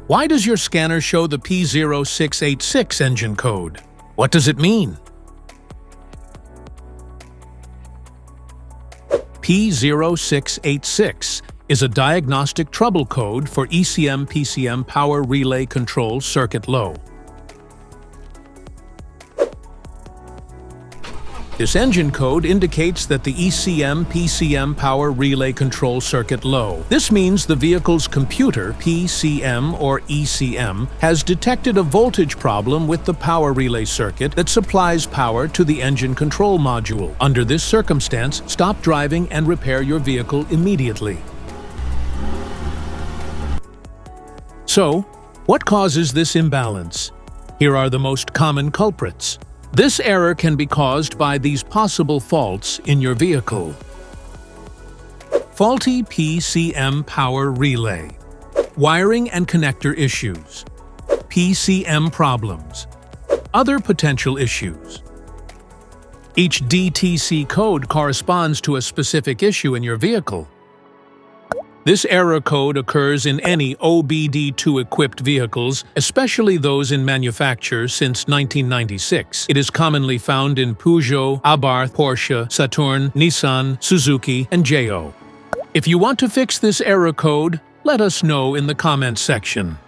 Why does your scanner show the P0686 engine code? What does it mean? P0686 is a diagnostic trouble code for ECM-PCM power relay control circuit low. This engine code indicates that the ECM-PCM power relay control circuit low. This means the vehicle's computer, PCM or ECM, has detected a voltage problem with the power relay circuit that supplies power to the engine control module. Under this circumstance, stop driving and repair your vehicle immediately. So, what causes this imbalance? Here are the most common culprits. This error can be caused by these possible faults in your vehicle. Faulty PCM power relay. Wiring and connector issues. PCM problems. Other potential issues. Each DTC code corresponds to a specific issue in your vehicle. This error code occurs in any OBD2-equipped vehicles, especially those in manufacture since 1996. It is commonly found in Peugeot, Abarth, Porsche, Saturn, Nissan, Suzuki, and JO. If you want to fix this error code, let us know in the comments section.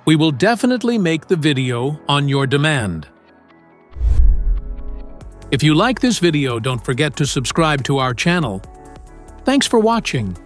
We will definitely make the video on your demand. If you like this video, don't forget to subscribe to our channel. Thanks for watching.